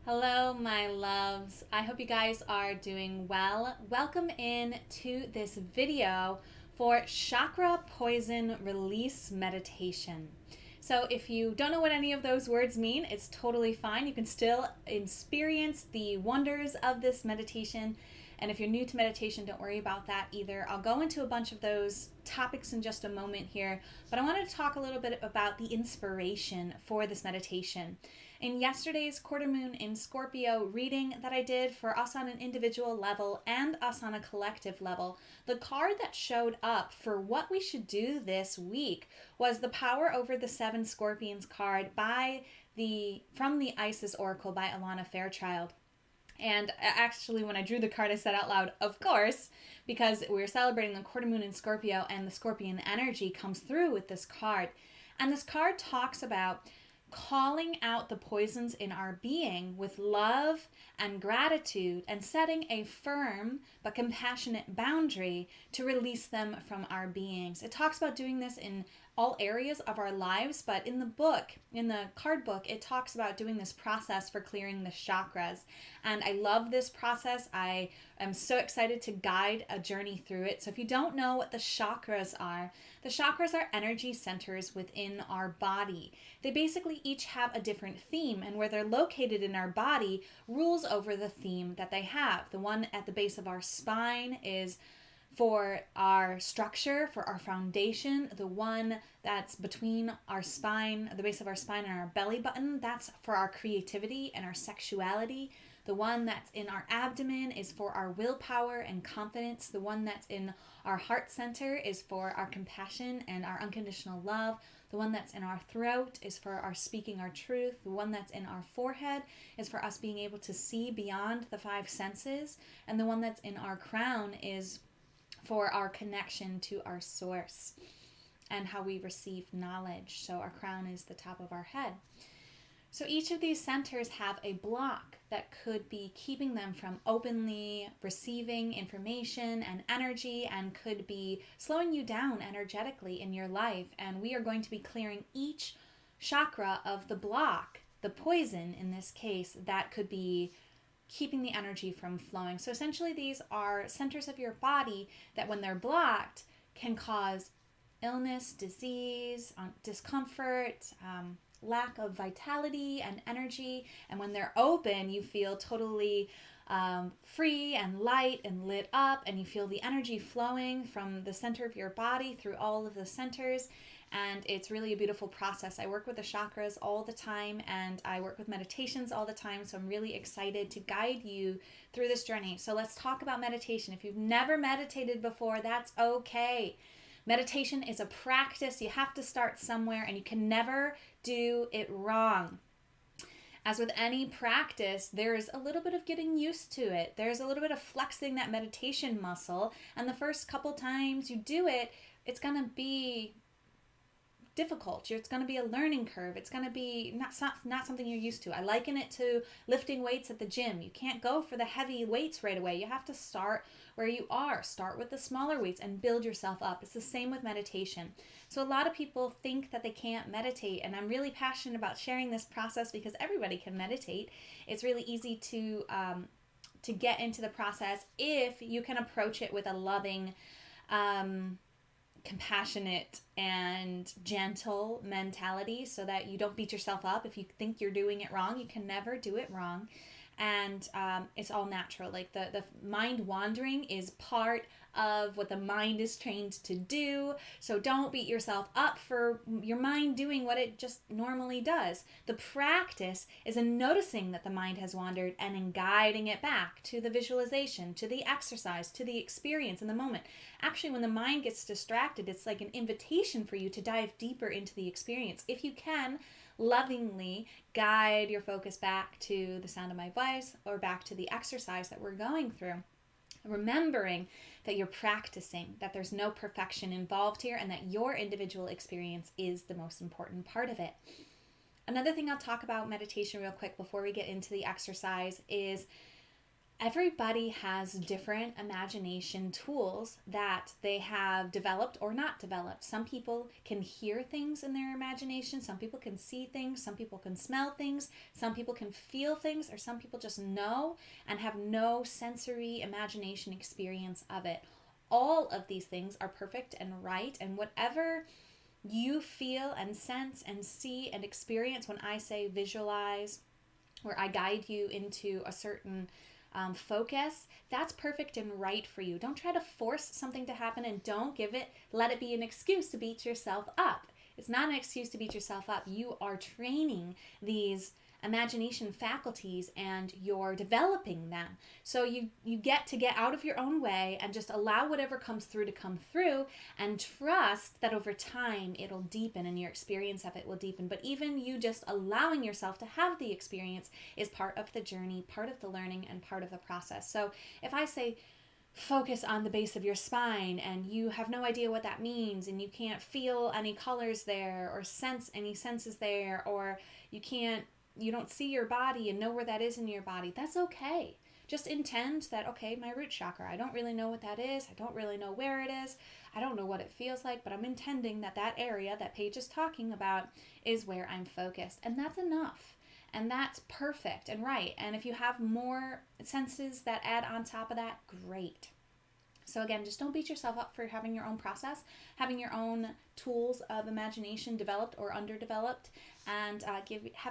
Hello, my loves. I hope you guys are doing well. Welcome in to this video for chakra poison release meditation. So if you don't know what any of those words mean, it's totally fine. You can still experience the wonders of this meditation. And if you're new to meditation, don't worry about that either. I'll go into a bunch of those topics in just a moment here, but I wanted to talk a little bit about the inspiration for this meditation. In yesterday's quarter moon in Scorpio reading that I did for us on an individual level and us on a collective level, the card that showed up for what we should do this week was the Power Over the Seven Scorpions card from the Isis Oracle by Alana Fairchild. And actually, when I drew the card, I said out loud, of course, because we're celebrating the quarter moon in Scorpio and the Scorpion energy comes through with this card. And this card talks about calling out the poisons in our being with love and gratitude and setting a firm but compassionate boundary to release them from our beings. It talks about doing this in all areas of our lives, but in the card book, it talks about doing this process for clearing the chakras. And I love this process. I am so excited to guide a journey through it. So if you don't know what the chakras are energy centers within our body. They basically each have a different theme, and where they're located in our body rules over the theme that they have. The one at the base of our spine is for our structure, for our foundation. The one that's between our spine, the base of our spine and our belly button, that's for our creativity and our sexuality. The one that's in our abdomen is for our willpower and confidence. The one that's in our heart center is for our compassion and our unconditional love. The one that's in our throat is for our speaking our truth. The one that's in our forehead is for us being able to see beyond the five senses. And the one that's in our crown is for our connection to our source and how we receive knowledge. So our crown is the top of our head. So each of these centers have a block that could be keeping them from openly receiving information and energy, and could be slowing you down energetically in your life. And we are going to be clearing each chakra of the block, the poison in this case, that could be keeping the energy from flowing. So essentially these are centers of your body that when they're blocked can cause illness, disease, discomfort, lack of vitality and energy. And when they're open, you feel totally free and light and lit up, and you feel the energy flowing from the center of your body through all of the centers. And it's really a beautiful process. I work with the chakras all the time, and I work with meditations all the time. So I'm really excited to guide you through this journey. So let's talk about meditation. If you've never meditated before, that's okay. Meditation is a practice. You have to start somewhere, and you can never do it wrong. As with any practice, there's a little bit of getting used to it. There's a little bit of flexing that meditation muscle. And the first couple times you do it, it's going to be difficult. It's going to be a learning curve. It's going to be not something you're used to. I liken it to lifting weights at the gym. You can't go for the heavy weights right away. You have to start where you are. Start with the smaller weights and build yourself up. It's the same with meditation. So a lot of people think that they can't meditate, and I'm really passionate about sharing this process because everybody can meditate. It's really easy to get into the process if you can approach it with a loving, compassionate and gentle mentality, so that you don't beat yourself up if you think you're doing it wrong. You can never do it wrong. And it's all natural. Like the mind wandering is part of what the mind is trained to do. So don't beat yourself up for your mind doing what it just normally does. The practice is in noticing that the mind has wandered and in guiding it back to the visualization, to the exercise, to the experience in the moment. Actually, when the mind gets distracted, it's like an invitation for you to dive deeper into the experience. If you can, lovingly guide your focus back to the sound of my voice or back to the exercise that we're going through. Remembering that you're practicing, that there's no perfection involved here, and that your individual experience is the most important part of it. Another thing I'll talk about meditation real quick before we get into the exercise is Everybody has different imagination tools that they have developed or not developed. Some people can hear things in their imagination. Some people can see things. Some people can smell things. Some people can feel things, or some people just know and have no sensory imagination experience of it. All of these things are perfect and right, and whatever you feel and sense and see and experience when I say visualize, or I guide you into a certain focus, that's perfect and right for you. Don't try to force something to happen, and don't let it be an excuse to beat yourself up. It's not an excuse to beat yourself up. You are training these imagination faculties and you're developing them. So you get to get out of your own way and just allow whatever comes through to come through, and trust that over time it'll deepen and your experience of it will deepen. But even you just allowing yourself to have the experience is part of the journey, part of the learning, and part of the process. So if I say focus on the base of your spine and you have no idea what that means, and you can't feel any colors there or sense any senses there, or you don't see your body and know where that is in your body, that's okay. Just intend that, okay, my root chakra, I don't really know what that is. I don't really know where it is. I don't know what it feels like, but I'm intending that that area that Paige is talking about is where I'm focused. And that's enough. And that's perfect and right. And if you have more senses that add on top of that, great. So again, just don't beat yourself up for having your own process, having your own tools of imagination developed or underdeveloped, and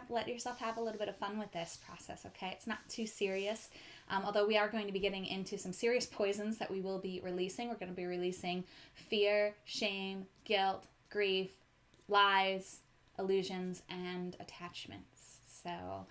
let yourself have a little bit of fun with this process, okay? It's not too serious, although we are going to be getting into some serious poisons that we will be releasing. We're going to be releasing fear, shame, guilt, grief, lies, illusions, and attachments. So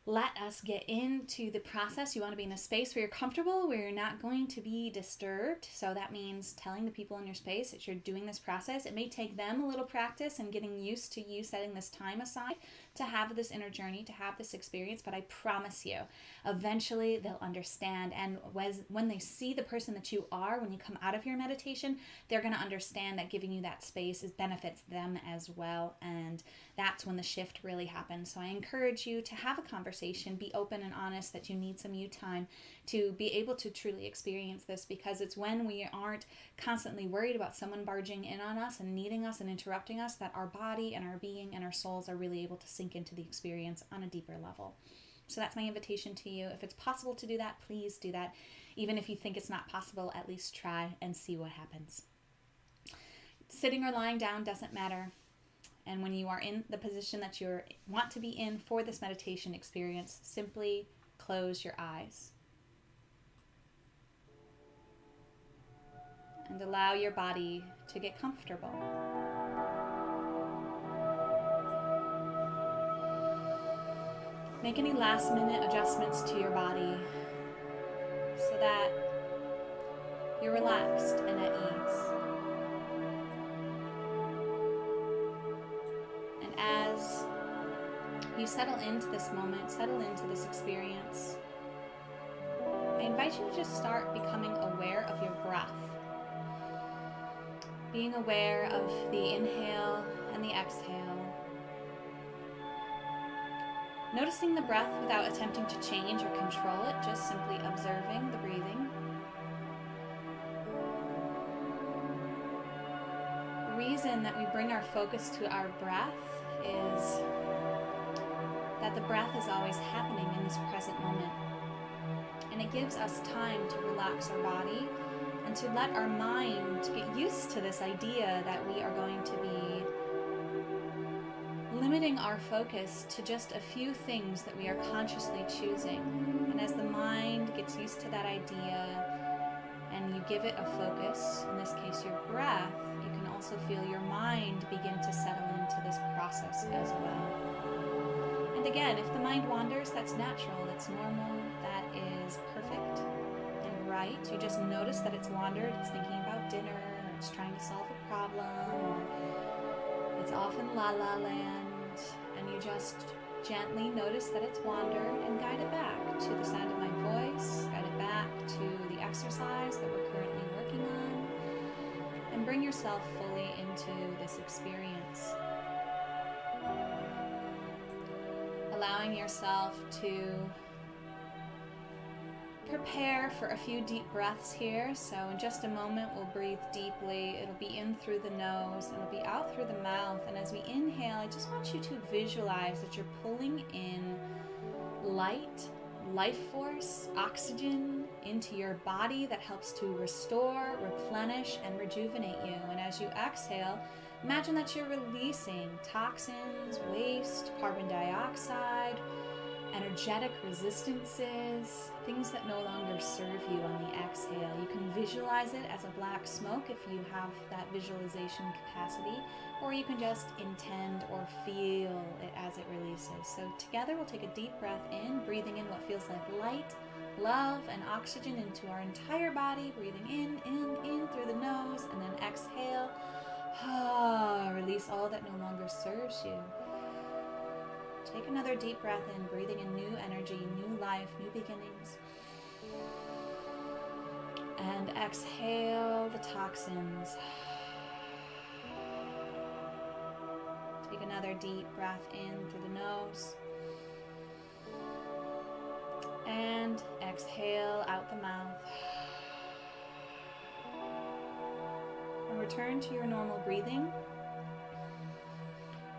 let us get into the process. You want to be in a space where you're comfortable, where you're not going to be disturbed. So that means telling the people in your space that you're doing this process. It may take them a little practice and getting used to you setting this time aside to have this inner journey, to have this experience, but I promise you, eventually they'll understand. And when they see the person that you are, when you come out of your meditation, they're going to understand that giving you that space benefits them as well. And that's when the shift really happens. So I encourage you to have a conversation, be open and honest that you need some you time to be able to truly experience this, because it's when we aren't constantly worried about someone barging in on us and needing us and interrupting us that our body and our being and our souls are really able to sink into the experience on a deeper level. So that's my invitation to you. If it's possible to do that, please do that. Even if you think it's not possible, at least try and see what happens. Sitting or lying down doesn't matter. And when you are in the position that you want to be in for this meditation experience, simply close your eyes. And allow your body to get comfortable. Make any last minute adjustments to your body so that you're relaxed and at ease. And as you settle into this moment, settle into this experience, I invite you to just start becoming aware of your breath. Being aware of the inhale and the exhale. Noticing the breath without attempting to change or control it, just simply observing the breathing. The reason that we bring our focus to our breath is that the breath is always happening in this present moment. And it gives us time to relax our body and to let our mind get used to this idea that we are going to be limiting our focus to just a few things that we are consciously choosing. And as the mind gets used to that idea and you give it a focus, in this case your breath, you can also feel your mind begin to settle into this process as well. And again, if the mind wanders, that's natural, that's normal, that is perfect and right. You just notice that it's wandered, it's thinking about dinner, or it's trying to solve a problem, or it's off in la la land, and you just gently notice that it's wandered and guide it back to the sound of my voice, guide it back to the exercise that we're currently working on, and bring yourself fully into this experience. Allowing yourself to prepare for a few deep breaths here. So in just a moment, we'll breathe deeply. It'll be in through the nose and it'll be out through the mouth. And as we inhale, I just want you to visualize that you're pulling in light, life force, oxygen into your body that helps to restore, replenish, and rejuvenate you. And as you exhale, imagine that you're releasing toxins, waste, carbon dioxide, energetic resistances, things that no longer serve you on the exhale. You can visualize it as a black smoke if you have that visualization capacity, or you can just intend or feel it as it releases. So together we'll take a deep breath in, breathing in what feels like light, love, and oxygen into our entire body, breathing in through the nose, and then exhale. Release all that no longer serves you. Take another deep breath in, breathing in new energy, new life, new beginnings. And exhale the toxins. Take another deep breath in through the nose. And exhale out the mouth. And return to your normal breathing.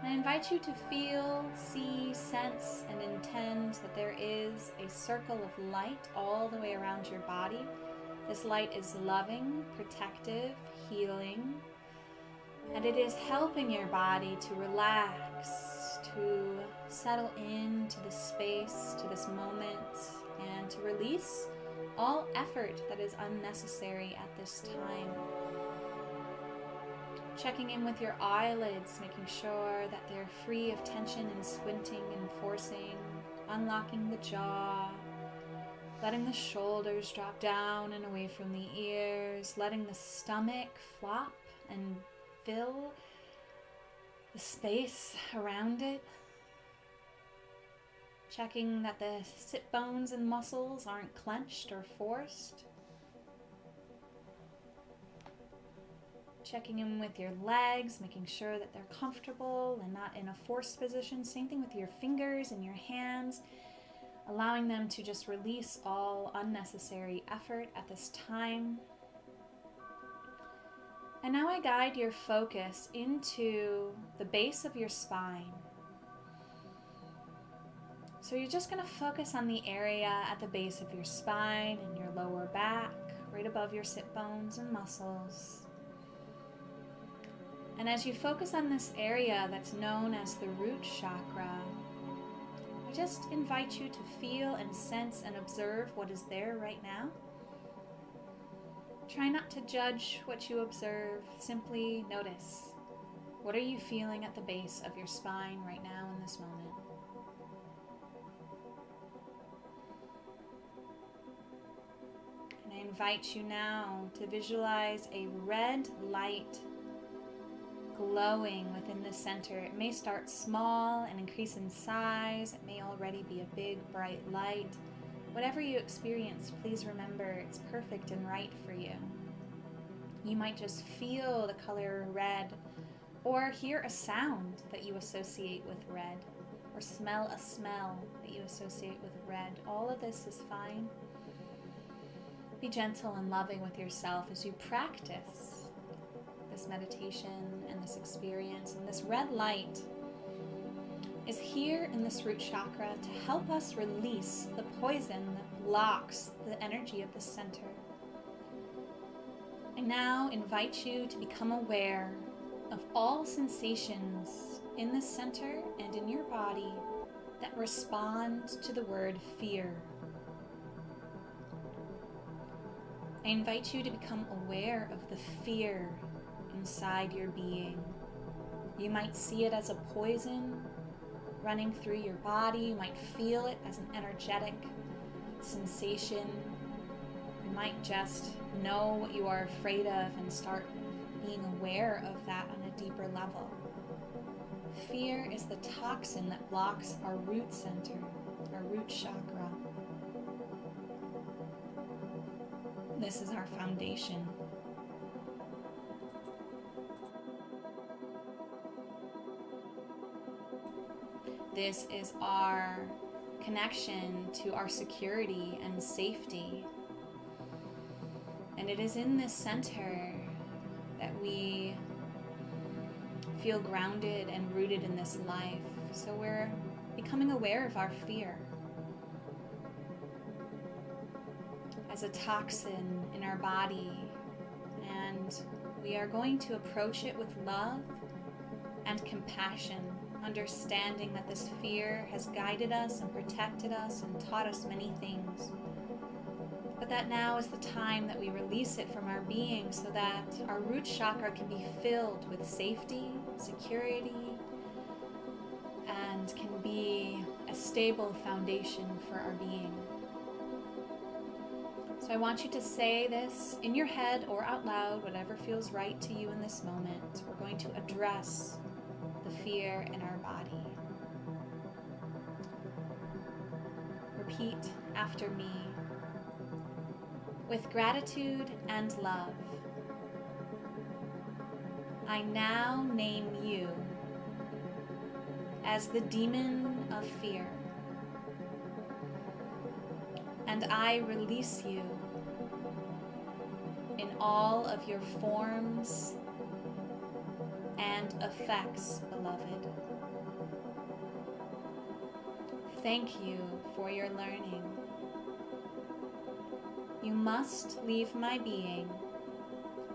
I invite you to feel, see, sense, and intend that there is a circle of light all the way around your body. This light is loving, protective, healing, and it is helping your body to relax, to settle into this space, to this moment, and to release all effort that is unnecessary at this time. Checking in with your eyelids, making sure that they're free of tension and squinting and forcing, unlocking the jaw, letting the shoulders drop down and away from the ears, letting the stomach flop and fill the space around it. Checking that the sit bones and muscles aren't clenched or forced. Checking in with your legs, making sure that they're comfortable and not in a forced position. Same thing with your fingers and your hands, allowing them to just release all unnecessary effort at this time. And now I guide your focus into the base of your spine. So you're just going to focus on the area at the base of your spine and your lower back, right above your sit bones and muscles. And as you focus on this area that's known as the root chakra, I just invite you to feel and sense and observe what is there right now. Try not to judge what you observe, simply notice. What are you feeling at the base of your spine right now in this moment? And I invite you now to visualize a red light glowing within the center. It may start small and increase in size. It may already be a big bright light. Whatever you experience, please remember it's perfect and right for you. You might just feel the color red, or hear a sound that you associate with red, or smell a smell that you associate with red. All of this is fine. Be gentle and loving with yourself as you practice this meditation and this experience. And this red light is here in this root chakra to help us release the poison that blocks the energy of the center. I now invite you to become aware of all sensations in the center and in your body that respond to the word fear. I invite you to become aware of the fear inside your being. You might see it as a poison running through your body. You might feel it as an energetic sensation. You might just know what you are afraid of and start being aware of that on a deeper level. Fear is the toxin that blocks our root center, our root chakra. This is our foundation. This is our connection to our security and safety. And it is in this center that we feel grounded and rooted in this life. So we're becoming aware of our fear as a toxin in our body, and we are going to approach it with love and compassion, understanding that this fear has guided us and protected us and taught us many things, but that now is the time that we release it from our being so that our root chakra can be filled with safety, security, and can be a stable foundation for our being. So I want you to say this in your head or out loud, whatever feels right to you in this moment. We're going to address the fear in our body. Repeat after me. With gratitude and love, I now name you as the demon of fear, and I release you in all of your forms and effects, beloved. Thank you for your learning. You must leave my being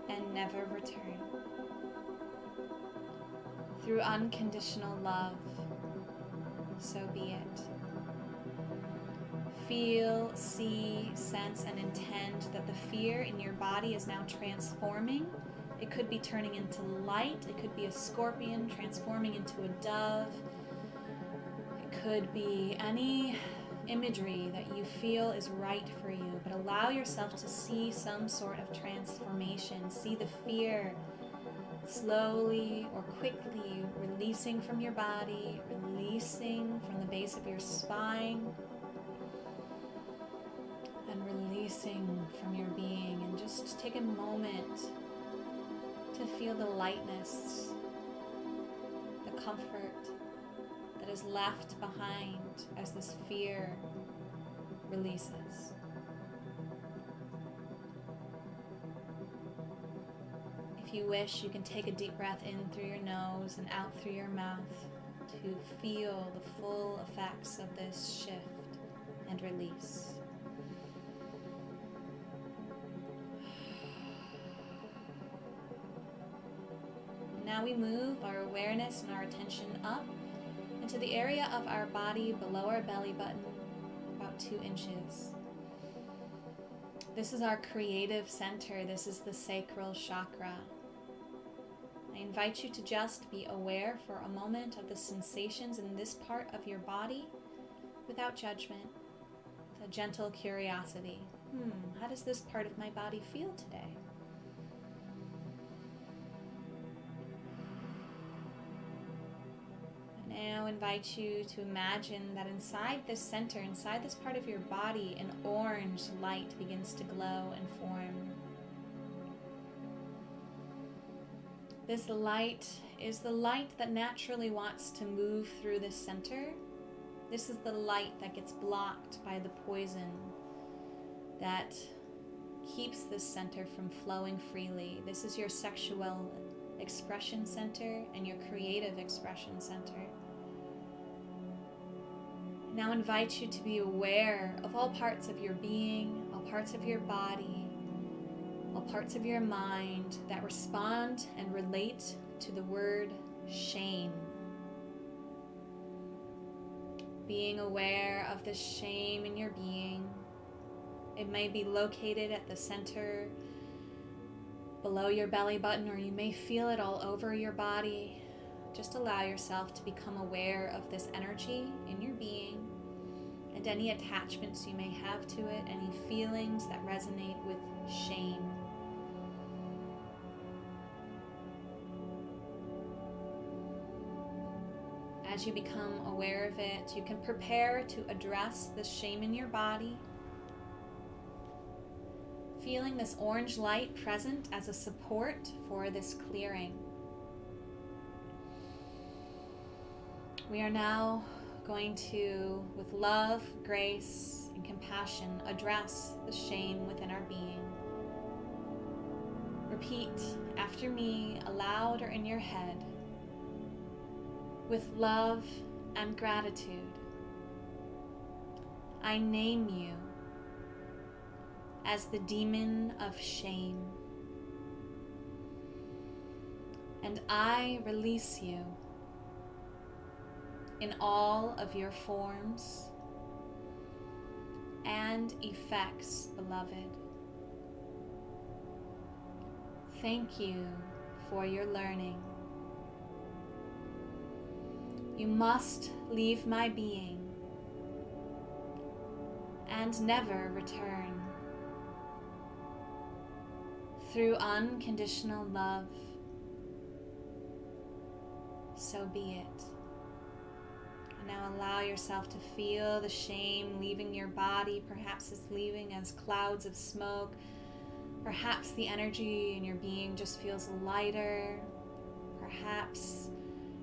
and never return. Through unconditional love, so be it. Feel, see, sense, and intend that the fear in your body is now transforming. It could be turning into light. It could be a scorpion transforming into a dove. It could be any imagery that you feel is right for you, but allow yourself to see some sort of transformation. See the fear slowly or quickly releasing from your body, releasing from the base of your spine, and releasing from your being. And just take a moment to feel the lightness, the comfort that is left behind as this fear releases. If you wish, you can take a deep breath in through your nose and out through your mouth to feel the full effects of this shift and release. Now we move our awareness and our attention up into the area of our body below our belly button, about 2 inches. This is our creative center. This is the Sacral Chakra. I invite you to just be aware for a moment of the sensations in this part of your body without judgment, with a gentle curiosity. How does this part of my body feel today? Now invite you to imagine that inside this center, inside this part of your body, an orange light begins to glow and form. This light is the light that naturally wants to move through this center. This is the light that gets blocked by the poison that keeps this center from flowing freely. This is your sexual expression center and your creative expression center. Now invite you to be aware of all parts of your being, all parts of your body, all parts of your mind that respond and relate to the word shame. Being aware of the shame in your being. It may be located at the center below your belly button, or you may feel it all over your body. Just allow yourself to become aware of this energy in your being and any attachments you may have to it, any feelings that resonate with shame. As you become aware of it, you can prepare to address the shame in your body, feeling this orange light present as a support for this clearing. We are now going to, with love, grace, and compassion, address the shame within our being. Repeat after me, aloud or in your head. With love and gratitude, I name you as the demon of shame, and I release you in all of your forms and effects, beloved. Thank you for your learning. You must leave my being and never return. Through unconditional love, so be it. And now allow yourself to feel the shame leaving your body. Perhaps it's leaving as clouds of smoke. Perhaps the energy in your being just feels lighter. Perhaps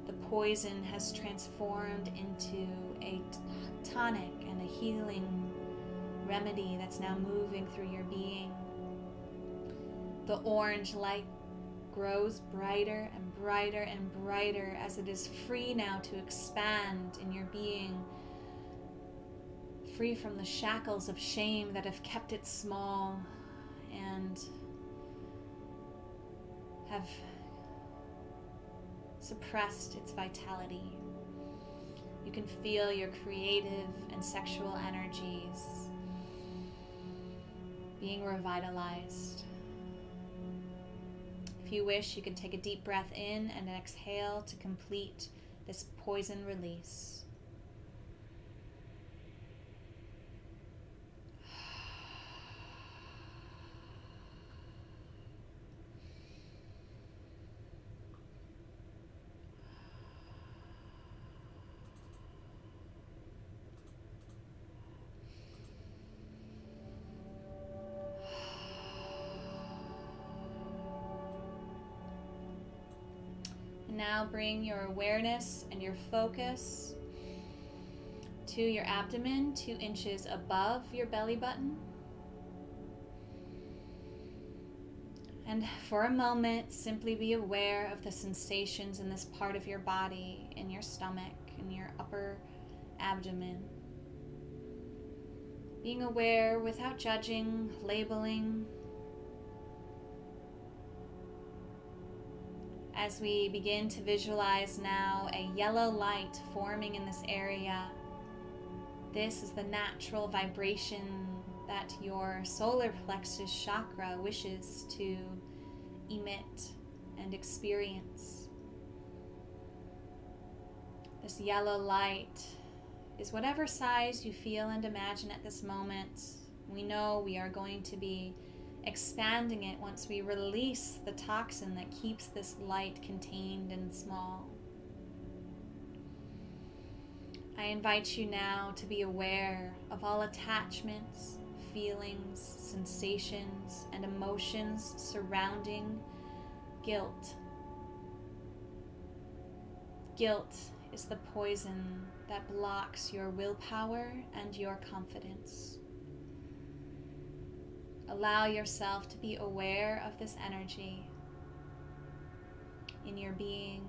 the poison has transformed into a tonic and a healing remedy that's now moving through your being. The orange light grows brighter and brighter and brighter as it is free now to expand in your being, free from the shackles of shame that have kept it small and have suppressed its vitality. You can feel your creative and sexual energies being revitalized. If you wish, you can take a deep breath in and exhale to complete this poison release. Now bring your awareness and your focus to your abdomen, 2 inches above your belly button. And for a moment, simply be aware of the sensations in this part of your body, in your stomach, in your upper abdomen. Being aware without judging, labeling. As we begin to visualize now a yellow light forming in this area, this is the natural vibration that your solar plexus chakra wishes to emit and experience. This yellow light is whatever size you feel and imagine at this moment. We know we are going to be expanding it once we release the toxin that keeps this light contained and small. I invite you now to be aware of all attachments, feelings, sensations, and emotions surrounding guilt. Guilt is the poison that blocks your willpower and your confidence. Allow yourself to be aware of this energy in your being,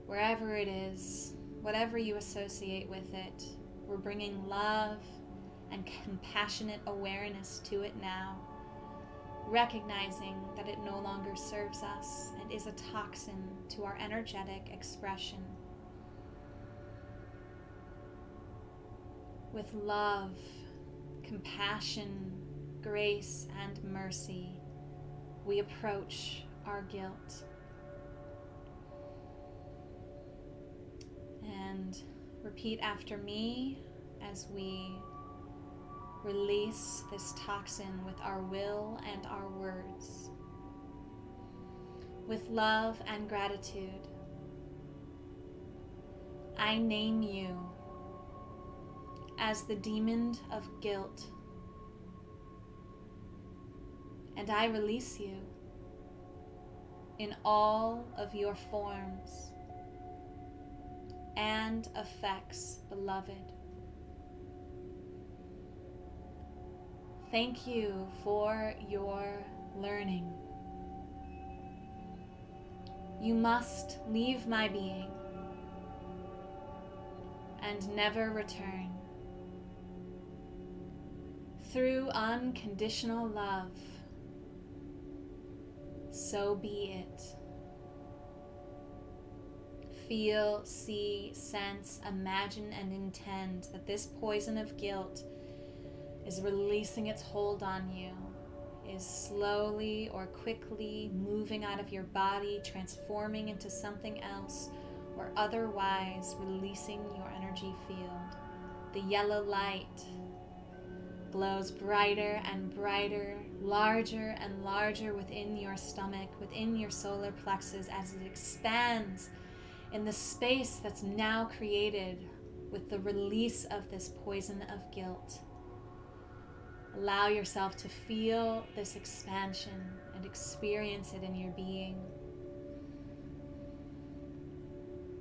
wherever it is, whatever you associate with it. We're bringing love and compassionate awareness to it now, recognizing that it no longer serves us and is a toxin to our energetic expression. With love, compassion, grace, and mercy, we approach our guilt. And repeat after me as we release this toxin with our will and our words. With love and gratitude, I name you as the demon of guilt, and I release you in all of your forms and effects, beloved. Thank you for your learning. You must leave my being and never return. Through unconditional love, so be it. Feel, see, sense, imagine, and intend that this poison of guilt is releasing its hold on you, is slowly or quickly moving out of your body, transforming into something else, or otherwise releasing your energy field. The yellow light glows brighter and brighter, larger and larger within your stomach, within your solar plexus, as it expands in the space that's now created with the release of this poison of guilt. Allow yourself to feel this expansion and experience it in your being.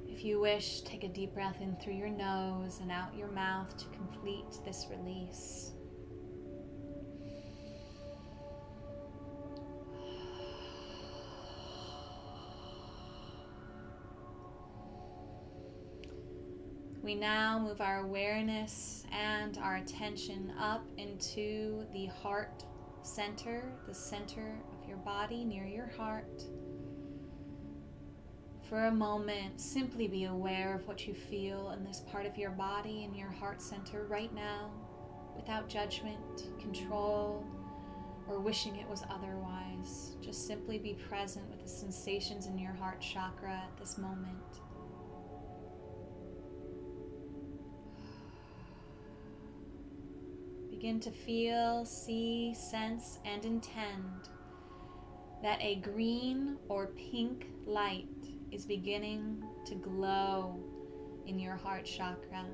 If you wish, take a deep breath in through your nose and out your mouth to complete this release. We now move our awareness and our attention up into the heart center, the center of your body near your heart. For a moment, simply be aware of what you feel in this part of your body, in your heart center right now, without judgment, control, or wishing it was otherwise. Just simply be present with the sensations in your heart chakra at this moment. Begin to feel, see, sense, and intend that a green or pink light is beginning to glow in your heart chakra.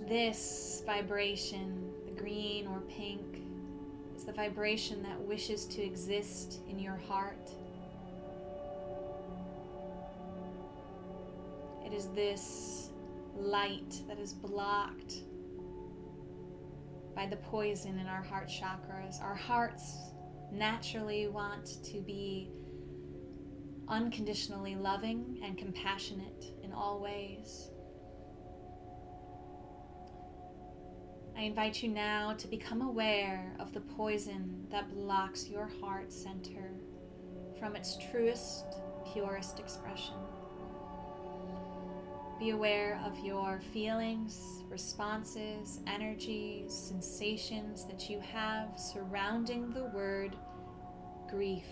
This vibration, the green or pink, is the vibration that wishes to exist in your heart. It is this light that is blocked by the poison in our heart chakras. Our hearts naturally want to be unconditionally loving and compassionate in all ways. I invite you now to become aware of the poison that blocks your heart center from its truest, purest expression. Be aware of your feelings, responses, energies, sensations that you have surrounding the word grief.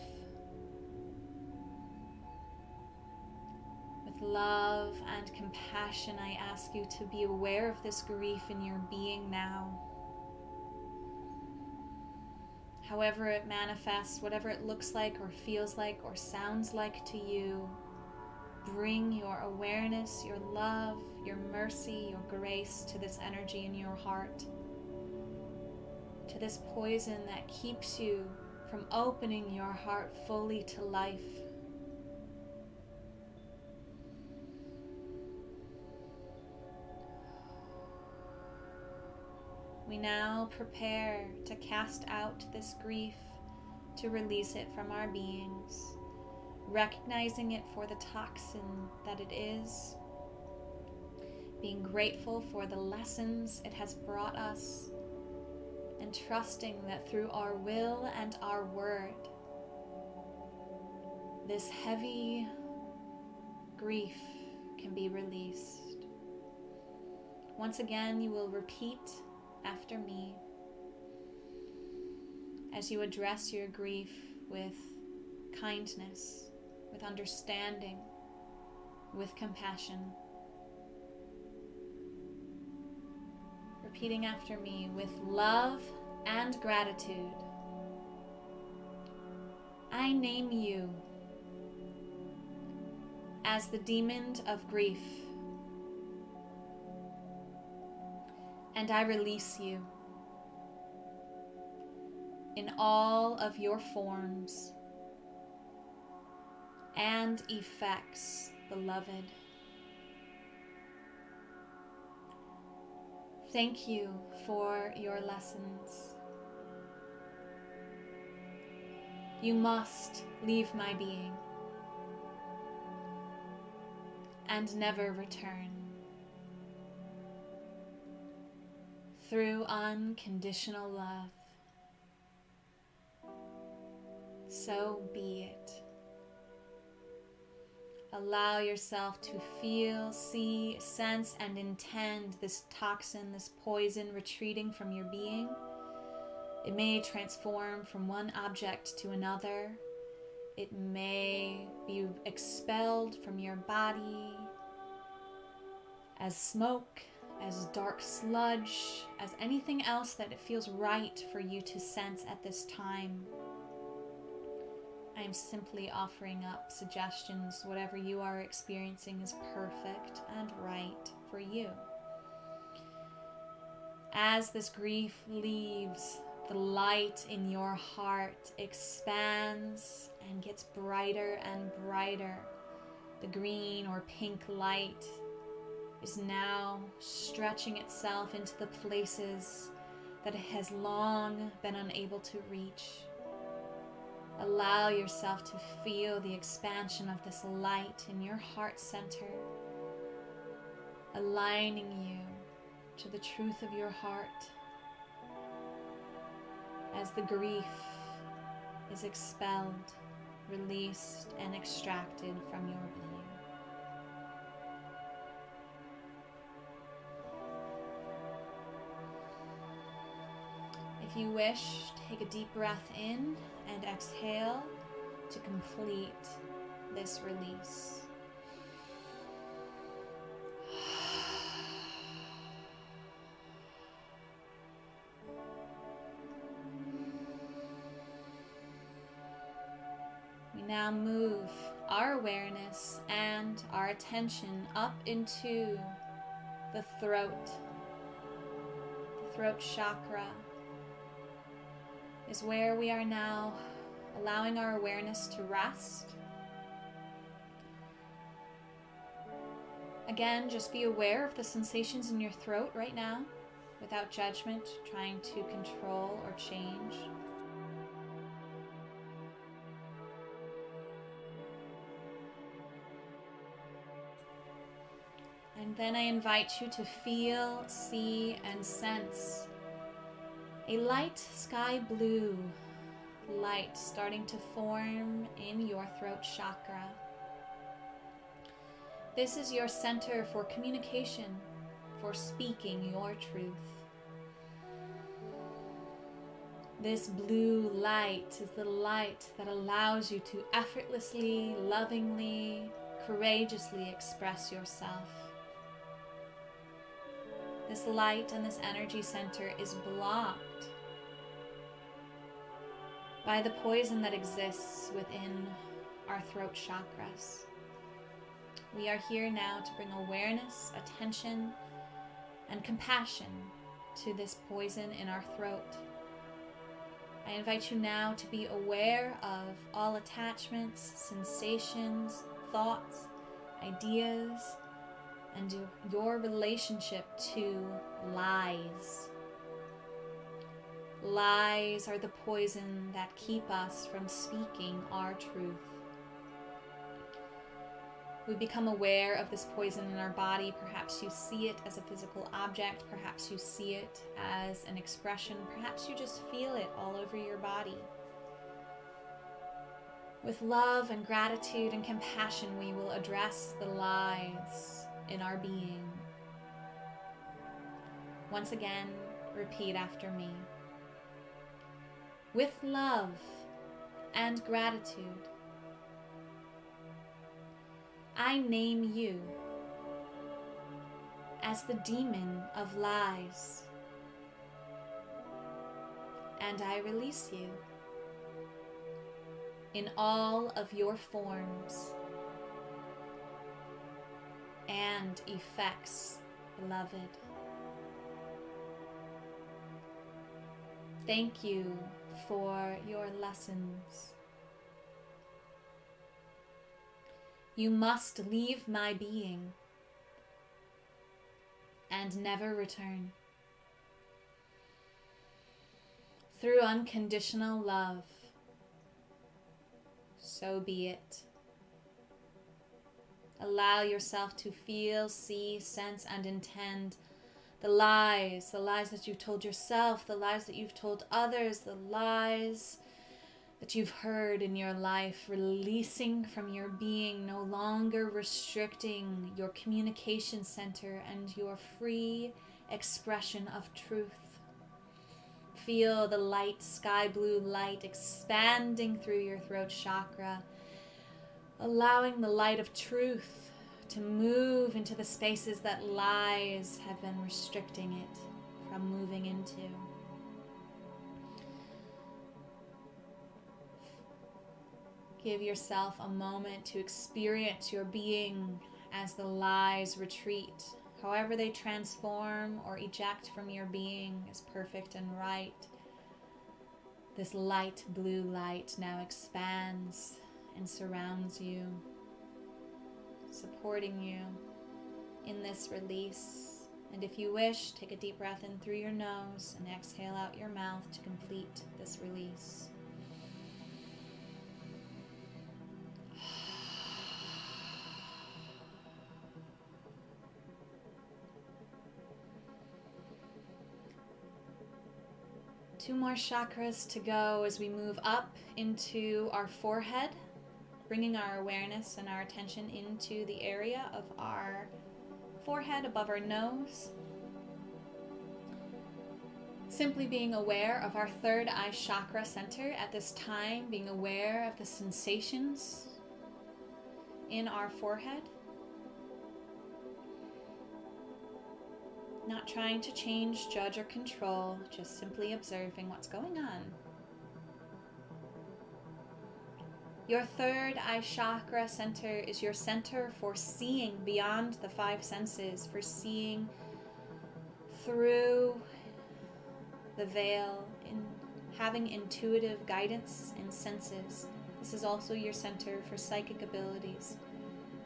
With love and compassion, I ask you to be aware of this grief in your being now. However it manifests, whatever it looks like or feels like or sounds like to you, bring your awareness, your love, your mercy, your grace to this energy in your heart, to this poison that keeps you from opening your heart fully to life. We now prepare to cast out this grief, to release it from our beings, recognizing it for the toxin that it is, being grateful for the lessons it has brought us, and trusting that through our will and our word, this heavy grief can be released. Once again, you will repeat after me as you address your grief with kindness, with understanding, with compassion. Repeating after me with love and gratitude. I name you as the demon of grief, and I release you in all of your forms and effects beloved. Thank you for your lessons. You must leave my being and never return. Through unconditional love, so be it. Allow yourself to feel, see, sense, and intend this toxin, this poison retreating from your being. It may transform from one object to another. It may be expelled from your body as smoke, as dark sludge, as anything else that it feels right for you to sense at this time. I am simply offering up suggestions. Whatever you are experiencing is perfect and right for you. As this grief leaves, the light in your heart expands and gets brighter and brighter. The green or pink light is now stretching itself into the places that it has long been unable to reach. Allow yourself to feel the expansion of this light in your heart center, aligning you to the truth of your heart as the grief is expelled, released, and extracted from your being. If you wish, take a deep breath in and exhale to complete this release. We now move our awareness and our attention up into the throat. The throat chakra is where we are now allowing our awareness to rest. Again, just be aware of the sensations in your throat right now, without judgment, trying to control or change. And then I invite you to feel, see, and sense a light sky blue light starting to form in your throat chakra. This is your center for communication, for speaking your truth. This blue light is the light that allows you to effortlessly, lovingly, courageously express yourself. This light and this energy center is blocked by the poison that exists within our throat chakras. We are here now to bring awareness, attention, and compassion to this poison in our throat. I invite you now to be aware of all attachments, sensations, thoughts, ideas, and your relationship to lies. Lies are the poison that keep us from speaking our truth. We become aware of this poison in our body. Perhaps you see it as a physical object. Perhaps you see it as an expression. Perhaps you just feel it all over your body. With love and gratitude and compassion, we will address the lies in our being. Once again, repeat after me. With love and gratitude, I name you as the demon of lies, and I release you in all of your forms and effects, beloved. Thank you for your lessons. You must leave my being and never return. Through unconditional love, so be it. Allow yourself to feel, see, sense, and intend the lies that you've told yourself, the lies that you've told others, the lies that you've heard in your life, releasing from your being, no longer restricting your communication center and your free expression of truth. Feel the light, sky blue light expanding through your throat chakra, allowing the light of truth to move into the spaces that lies have been restricting it from moving into. Give yourself a moment to experience your being as the lies retreat. However they transform or eject from your being is perfect and right. This light blue light now expands and surrounds you, supporting you in this release. And if you wish, take a deep breath in through your nose and exhale out your mouth to complete this release. Two more chakras to go as we move up into our forehead, bringing our awareness and our attention into the area of our forehead above our nose. Simply being aware of our third eye chakra center at this time, being aware of the sensations in our forehead. Not trying to change, judge, or control, just simply observing what's going on. Your third eye chakra center is your center for seeing beyond the five senses, for seeing through the veil, in having intuitive guidance and senses. This is also your center for psychic abilities,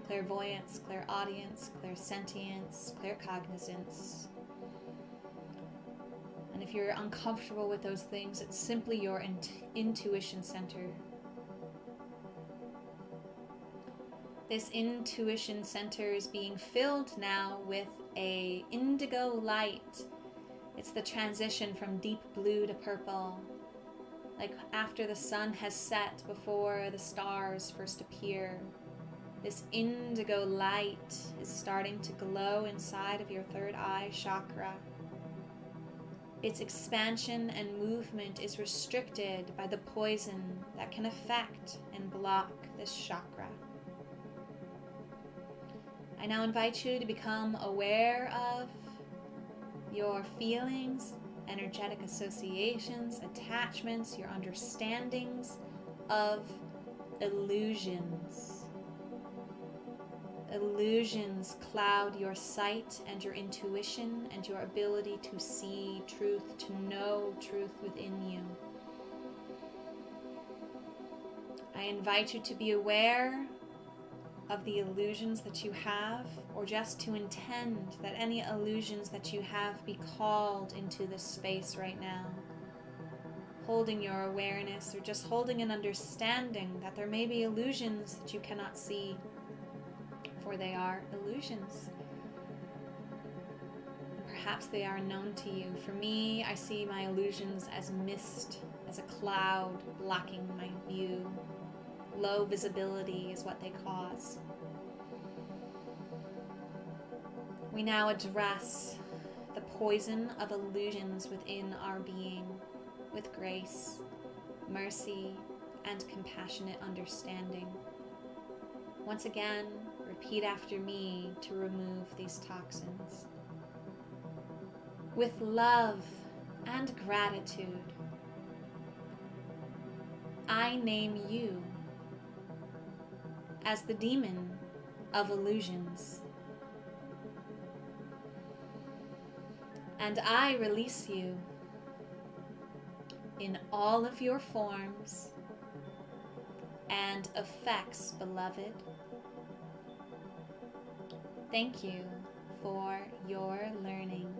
clairvoyance, clairaudience, clairsentience, claircognizance. And if you're uncomfortable with those things, it's simply your intuition center. This intuition center is being filled now with an indigo light. It's the transition from deep blue to purple, like after the sun has set before the stars first appear. This indigo light is starting to glow inside of your third eye chakra. Its expansion and movement is restricted by the poison that can affect and block this chakra. I now invite you to become aware of your feelings, energetic associations, attachments, your understandings of illusions. Illusions cloud your sight and your intuition and your ability to see truth, to know truth within you. I invite you to be aware of the illusions that you have, or just to intend that any illusions that you have be called into this space right now. Holding your awareness, or just holding an understanding that there may be illusions that you cannot see, for they are illusions. And perhaps they are known to you. For me, I see my illusions as mist, as a cloud blocking my view. Low visibility is what they cause. We now address the poison of illusions within our being with grace, mercy, and compassionate understanding. Once again, repeat after me to remove these toxins. With love and gratitude, I name you as the demon of illusions. And I release you in all of your forms and effects, beloved, Thank you for your learning.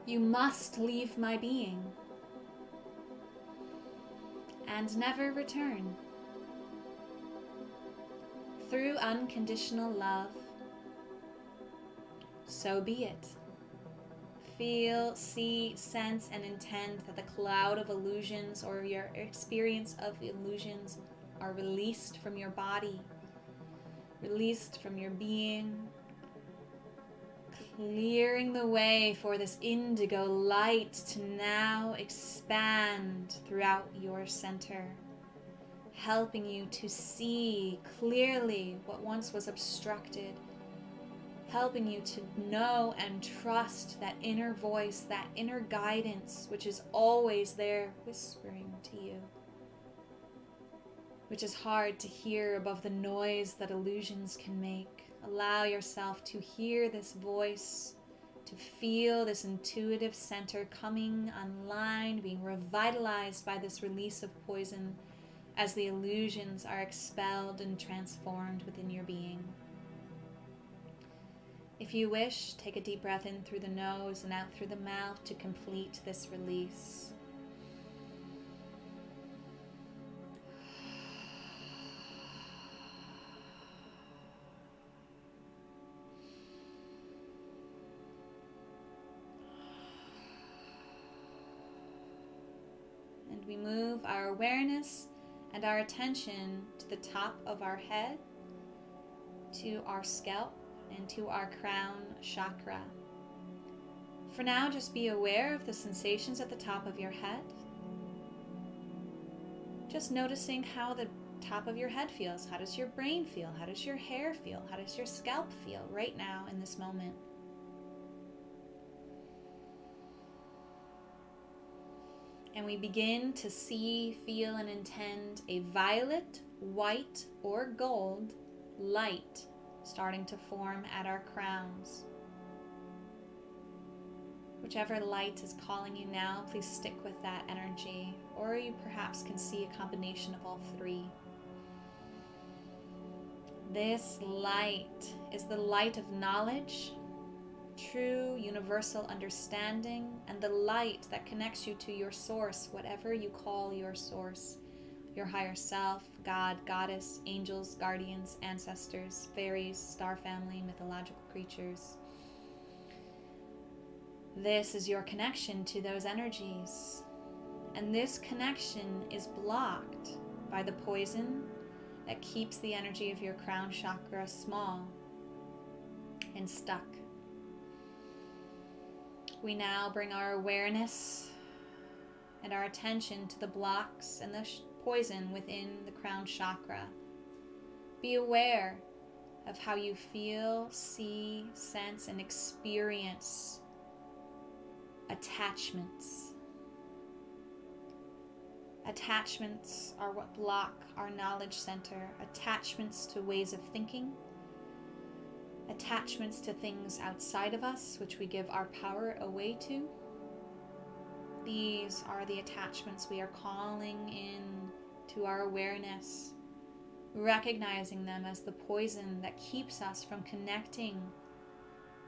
You must leave my being and never return. Through unconditional love, so be it. Feel, see, sense, and intend that the cloud of illusions or your experience of illusions are released from your body, released from your being, clearing the way for this indigo light to now expand throughout your center, helping you to see clearly what once was obstructed, helping you to know and trust that inner voice, that inner guidance, which is always there whispering to you, which is hard to hear above the noise that illusions can make. Allow yourself to hear this voice, to feel this intuitive center coming online, being revitalized by this release of poison as the illusions are expelled and transformed within your being. If you wish, take a deep breath in through the nose and out through the mouth to complete this release. And we move our awareness and our attention to the top of our head, to our scalp, and to our crown chakra. For now, just be aware of the sensations at the top of your head. Just noticing how the top of your head feels. How does your brain feel? How does your hair feel? How does your scalp feel right now in this moment? And we begin to see, feel, and intend a violet, white, or gold light starting to form at our crowns. Whichever light is calling you now, please stick with that energy, or you perhaps can see a combination of all three. This light is the light of knowledge, true universal understanding, and the light that connects you to your source, whatever you call your source, your higher self, God, goddess, angels, guardians, ancestors, fairies, star family, mythological creatures. This is your connection to those energies, and this connection is blocked by the poison that keeps the energy of your crown chakra small and stuck. We now bring our awareness and our attention to the blocks and the poison within the crown chakra. Be aware of how you feel, see, sense, and experience attachments. Attachments are what block our knowledge center. Attachments to ways of thinking. Attachments to things outside of us, which we give our power away to. These are the attachments we are calling in to our awareness, recognizing them as the poison that keeps us from connecting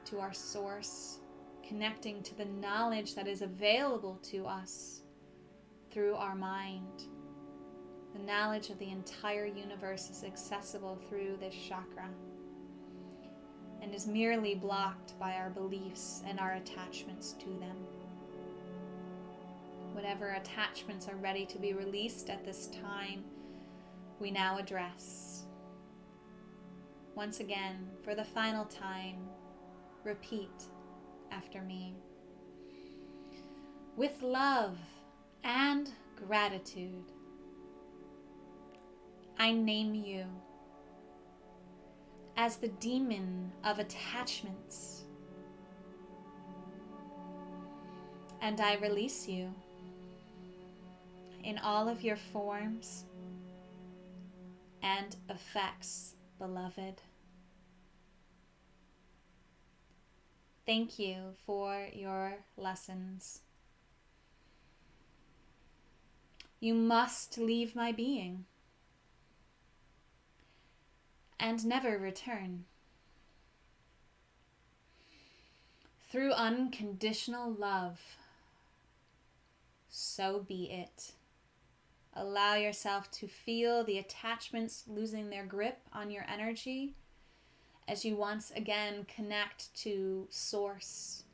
to our source, connecting to the knowledge that is available to us through our mind. The knowledge of the entire universe is accessible through this chakra, and is merely blocked by our beliefs and our attachments to them. Whatever attachments are ready to be released at this time, we now address. Once again, for the final time, repeat after me. With love and gratitude, I name you as the demon of attachments, and I release you in all of your forms and effects, beloved. Thank you for your lessons. You must leave my being and never return. Through unconditional love, so be it. Allow yourself to feel the attachments losing their grip on your energy as you once again connect to Source.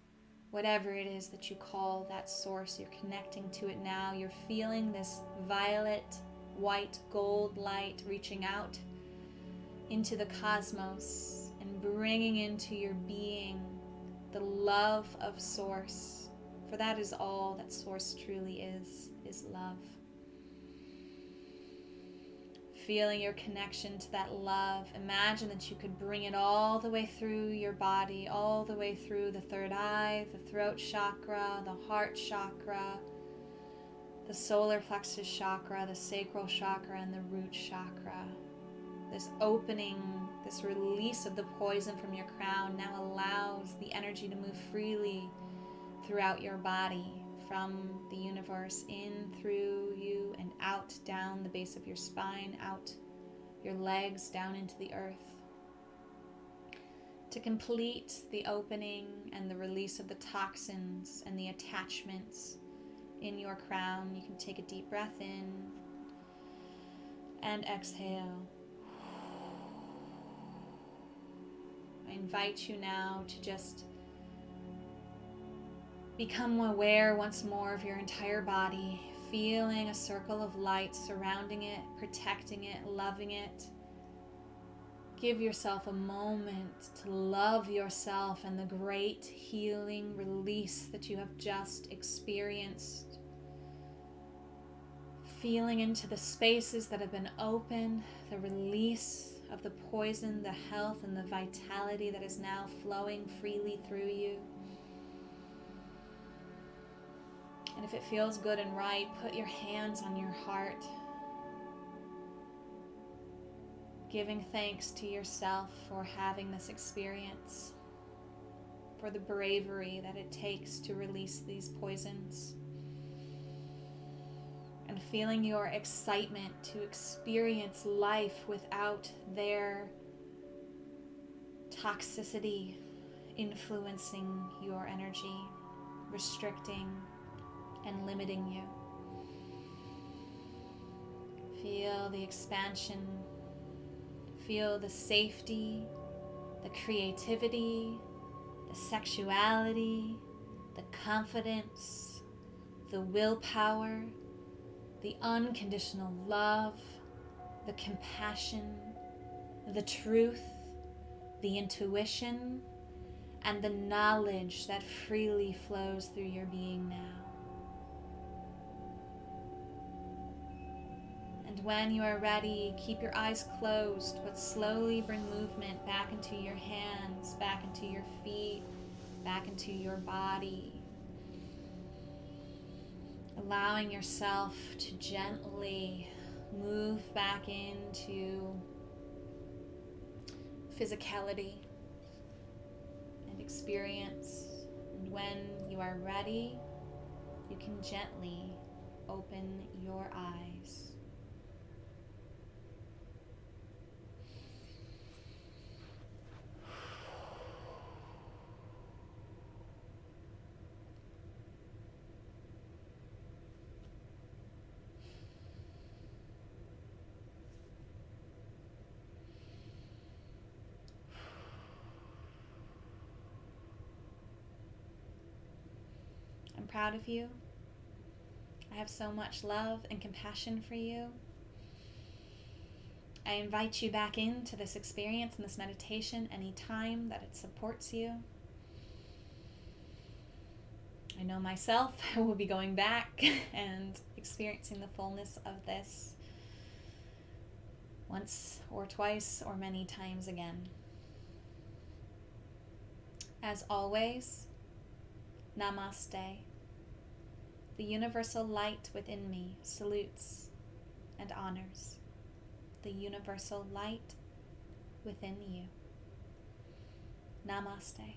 Whatever it is that you call that Source, you're connecting to it now. You're feeling this violet, white, gold light reaching out into the cosmos and bringing into your being the love of Source. For that is all that Source truly is love. Feeling your connection to that love, imagine that you could bring it all the way through your body, all the way through the third eye, the throat chakra, the heart chakra, the solar plexus chakra, the sacral chakra, and the root chakra. This opening, this release of the poison from your crown now allows the energy to move freely throughout your body, from the universe, in through you and out, down the base of your spine, out your legs, down into the earth. To complete the opening and the release of the toxins and the attachments in your crown, you can take a deep breath in and exhale. I invite you now to just become aware once more of your entire body, feeling a circle of light surrounding it, protecting it, loving it. Give yourself a moment to love yourself and the great healing release that you have just experienced. Feeling into the spaces that have been open, the release of the poison, the health, and the vitality that is now flowing freely through you. And if it feels good and right, put your hands on your heart, giving thanks to yourself for having this experience, for the bravery that it takes to release these poisons, and feeling your excitement to experience life without their toxicity influencing your energy, restricting and limiting you. Feel the expansion, feel the safety, the creativity, the sexuality, the confidence, the willpower, the unconditional love, the compassion, the truth, the intuition, and the knowledge that freely flows through your being now. And when you are ready, keep your eyes closed, but slowly bring movement back into your hands, back into your feet, back into your body. Allowing yourself to gently move back into physicality and experience. And when you are ready, you can gently open your eyes. I'm proud of you. I have so much love and compassion for you. I invite you back into this experience and this meditation anytime that it supports you. I know myself will be going back and experiencing the fullness of this once or twice or many times again. As always, Namaste. The universal light within me salutes and honors the universal light within you. Namaste.